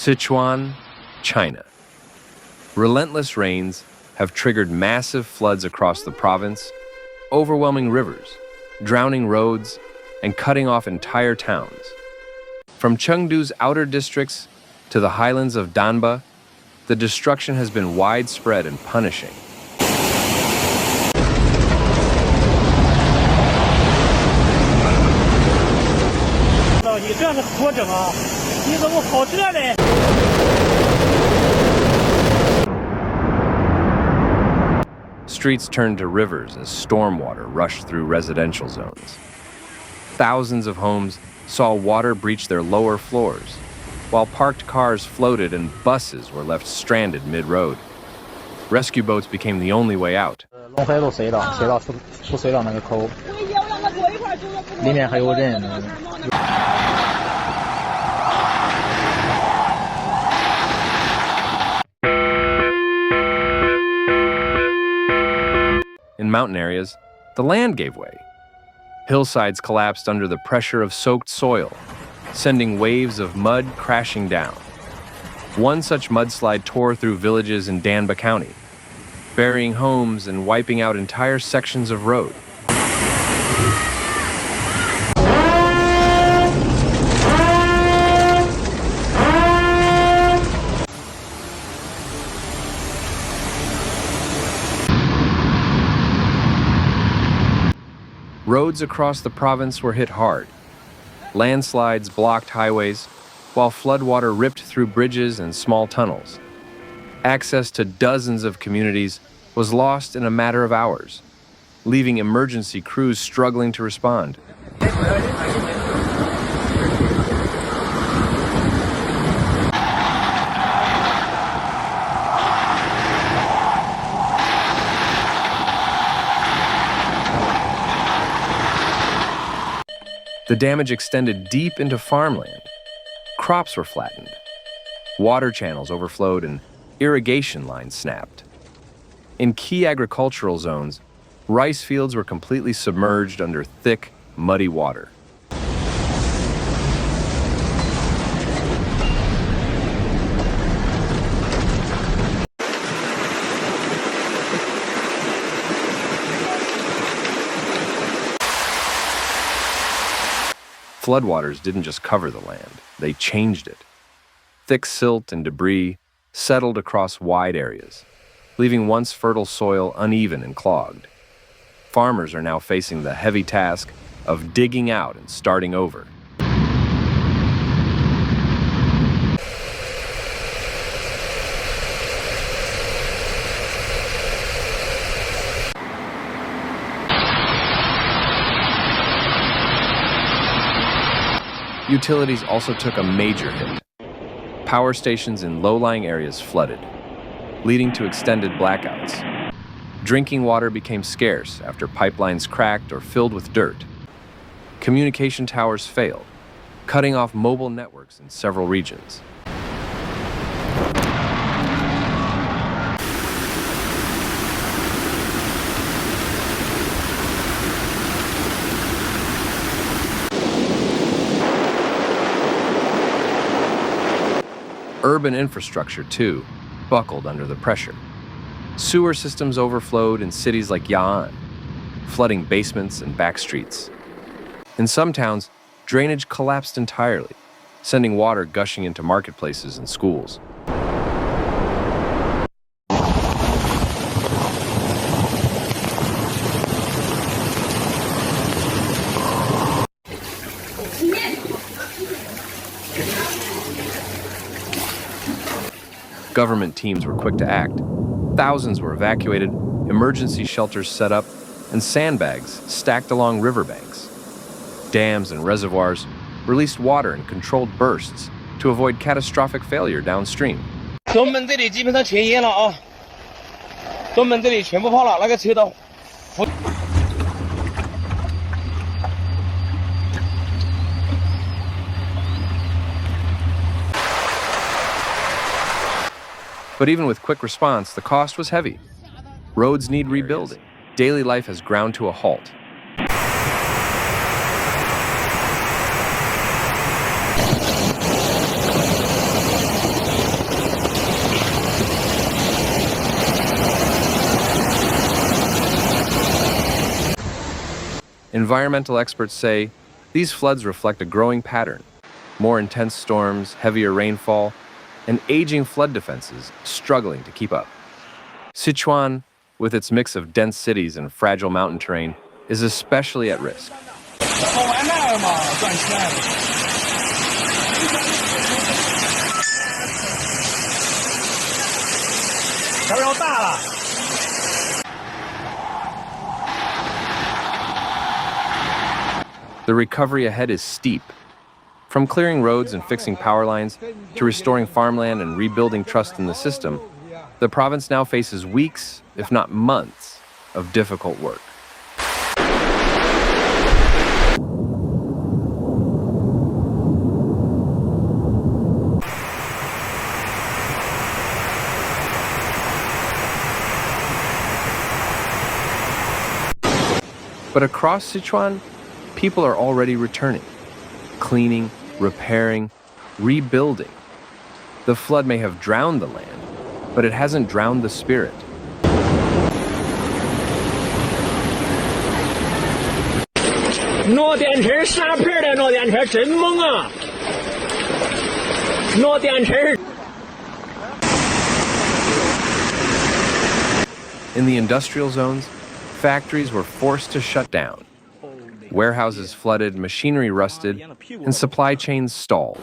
Sichuan, China. Relentless rains have triggered massive floods across the province, overwhelming rivers, drowning roads, and cutting off entire towns. From Chengdu's outer districts to the highlands of Danba, the destruction has been widespread and punishing. Streets turned to rivers as stormwater rushed through residential zones. Thousands of homes saw water breach their lower floors, while parked cars floated and buses were left stranded mid-road. Rescue boats became the only way out. In mountain areas, the land gave way. Hillsides collapsed under the pressure of soaked soil, sending waves of mud crashing down. One such mudslide tore through villages in Danba County, burying homes and wiping out entire sections of road. Roads across the province were hit hard. Landslides blocked highways, while floodwater ripped through bridges and small tunnels. Access to dozens of communities was lost in a matter of hours, leaving emergency crews struggling to respond. The damage extended deep into farmland. Crops were flattened. Water channels overflowed and irrigation lines snapped. In key agricultural zones, rice fields were completely submerged under thick, muddy water. Floodwaters didn't just cover the land, they changed it. Thick silt and debris settled across wide areas, leaving once fertile soil uneven and clogged. Farmers are now facing the heavy task of digging out and starting over. Utilities also took a major hit. Power stations in low-lying areas flooded, leading to extended blackouts. Drinking water became scarce after pipelines cracked or filled with dirt. Communication towers failed, cutting off mobile networks in several regions. Urban infrastructure, too, buckled under the pressure. Sewer systems overflowed in cities like Ya'an, flooding basements and back streets. In some towns, drainage collapsed entirely, sending water gushing into marketplaces and schools. Government teams were quick to act. Thousands were evacuated, emergency shelters set up, and sandbags stacked along riverbanks. Dams and reservoirs released water in controlled bursts to avoid catastrophic failure downstream. 东门这里基本上全淹了啊，东门这里全部泡了，那个车道。 But even with quick response, the cost was heavy. Roads need rebuilding. Daily life has ground to a halt. Environmental experts say these floods reflect a growing pattern: more intense storms, heavier rainfall, and aging flood defenses struggling to keep up. Sichuan, with its mix of dense cities and fragile mountain terrain, is especially at risk. The recovery ahead is steep. From clearing roads and fixing power lines to restoring farmland and rebuilding trust in the system, the province now faces weeks, if not months, of difficult work. But across Sichuan, people are already returning, cleaning, repairing, rebuilding. The flood may have drowned the land, but it hasn't drowned the spirit. In the industrial zones, factories were forced to shut down. Warehouses flooded, machinery rusted, and supply chains stalled.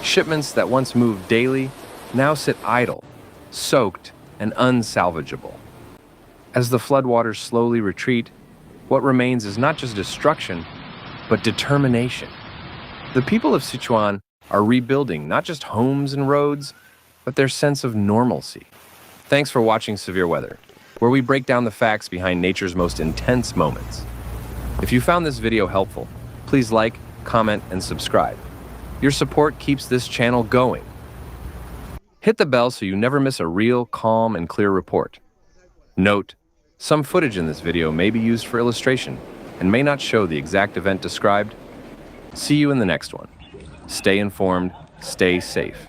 Shipments that once moved daily now sit idle, soaked, and unsalvageable. As the floodwaters slowly retreat, what remains is not just destruction, but determination. The people of Sichuan are rebuilding not just homes and roads, but their sense of normalcy. Thanks for watching Severe Weather, where we break down the facts behind nature's most intense moments. If you found this video helpful, please like, comment, and subscribe. Your support keeps this channel going. Hit the bell so you never miss a real, calm, and clear report. Note, some footage in this video may be used for illustration and may not show the exact event described. See you in the next one. Stay informed, stay safe.